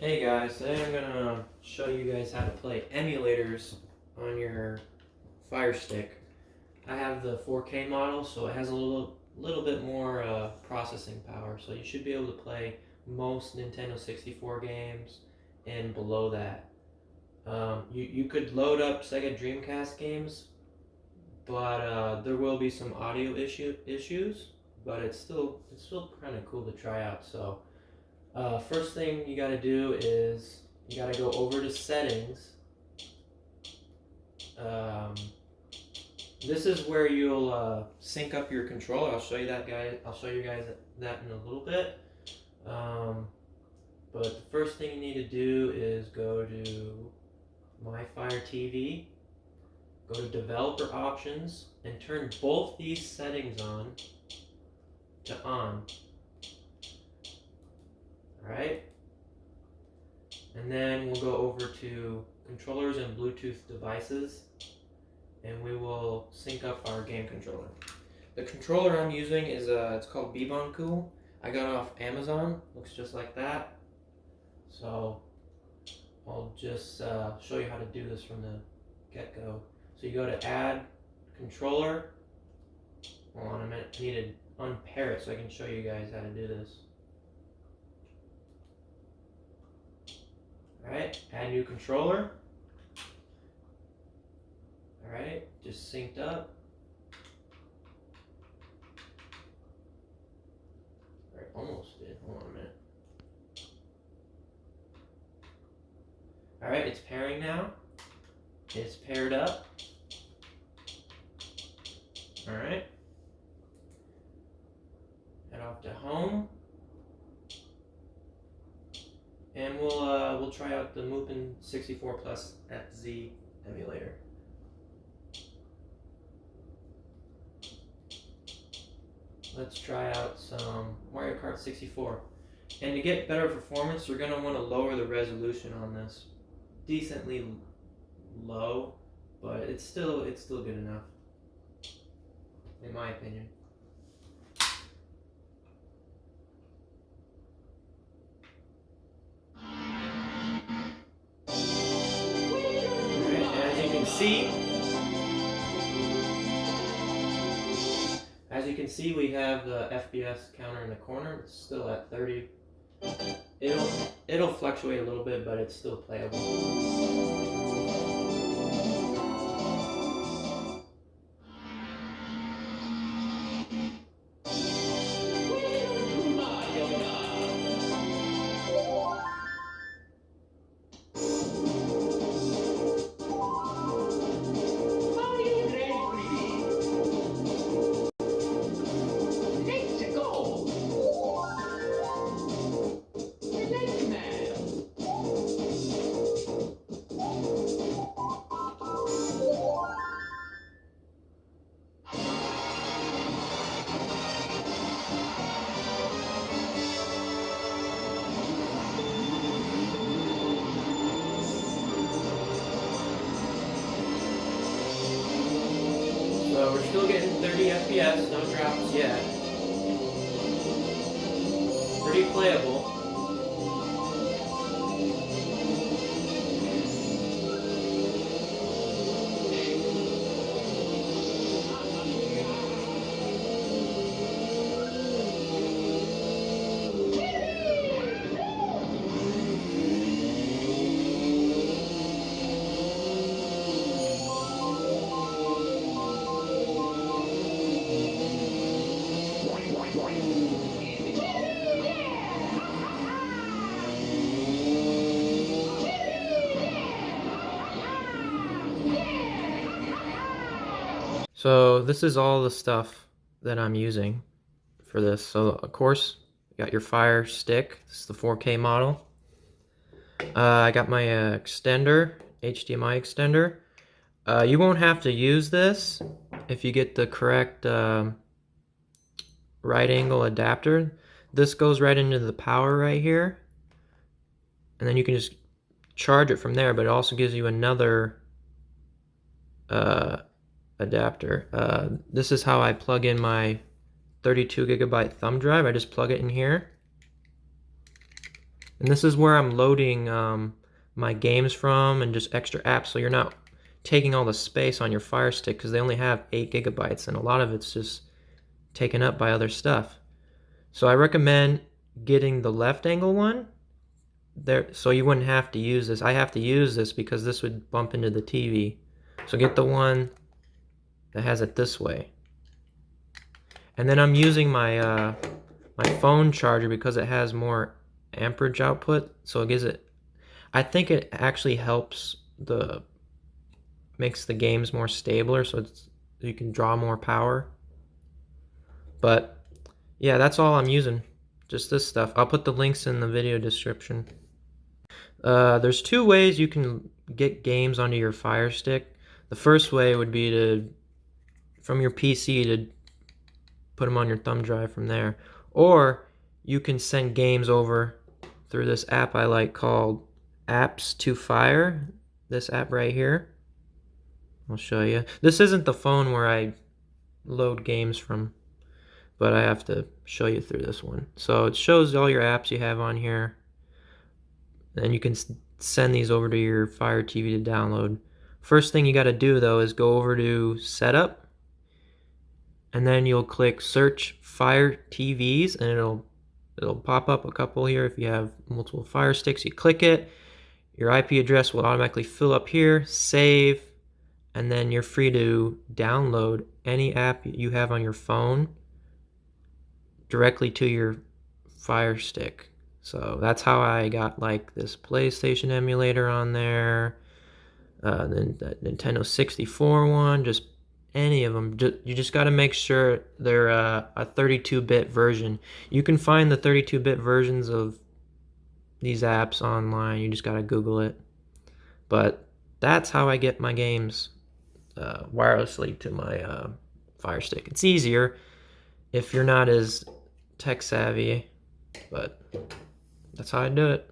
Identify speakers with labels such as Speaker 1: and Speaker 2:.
Speaker 1: Hey guys, today I'm gonna show you guys how to play emulators on your Fire Stick. I have the 4K model, so it has a little bit more processing power. So you should be able to play most Nintendo 64 games and below that. You could load up Sega Dreamcast games, but there will be some audio issues. But it's still kind of cool to try out. So. First thing you gotta do is you gotta go over to settings. Um, this is where you'll sync up your controller. I'll show you guys that in a little bit. But the first thing you need to do is go to My Fire TV, go to Developer Options, and turn both these settings on to on. Alright? And then we'll go over to controllers and Bluetooth devices, and we will sync up our game controller. The controller I'm using is it's called Cool. I got it off Amazon. Looks just like that. So I'll just show you how to do this from the get-go. So you go to Add Controller. Hold on a minute. I need to unpair it so I can show you guys how to do this. Alright, add new controller. Alright, just synced up. Alright, almost did. Hold on a minute. Alright, it's pairing now. It's paired up. Alright. Head off to home. And we'll try out the Mupen 64 Plus FZ emulator. Let's try out some Mario Kart 64. And to get better performance, you're going to want to lower the resolution on this. Decently low, but it's still good enough, in my opinion. As you can see, we have the FPS counter in the corner. It's still at 30. It'll fluctuate a little bit, but it's still playable. So we're still getting 30 FPS, no drops yet. Pretty playable. So this is all the stuff that I'm using for this. So of course, you got your Fire Stick. This is the 4K model. I got my extender, HDMI extender. You won't have to use this if you get the correct right angle adapter. This goes right into the power right here, and then you can just charge it from there, but it also gives you another adapter. This is how I plug in my 32 gigabyte thumb drive. I just plug it in here, And this is where I'm loading my games from and just extra apps, so you're not taking all the space on your Fire Stick because they only have 8 gigabytes and a lot of it's just taken up by other stuff. So I recommend getting the left angle one there, so you wouldn't have to use this. I have to use this because this would bump into the TV. So get the one that has it this way. And then I'm using my my phone charger because it has more amperage output, so it gives it. I think it actually helps makes the games more stabler, so you can draw more power. But yeah, that's all I'm using. Just this stuff. I'll put the links in the video description. There's 2 ways you can get games onto your Fire Stick. The first way would be from your PC to put them on your thumb drive from there. Or you can send games over through this app I like called Apps to Fire. This app right here. I'll show you. This isn't the phone where I load games from, but I have to show you through this one. So it shows all your apps you have on here. And you can send these over to your Fire TV to download. First thing you got to do though is go over to Setup, and then you'll click Search Fire TVs, and it'll pop up a couple here. If you have multiple Fire Sticks, you click it. Your IP address will automatically fill up here. Save, and then you're free to download any app you have on your phone directly to your Fire Stick. So that's how I got like this PlayStation emulator on there, then the Nintendo 64 one, just any of them. You just got to make sure they're a 32-bit version. You can find the 32-bit versions of these apps online. You just got to Google it. But that's how I get my games wirelessly to my Fire Stick. It's easier if you're not as tech savvy, but that's how I do it.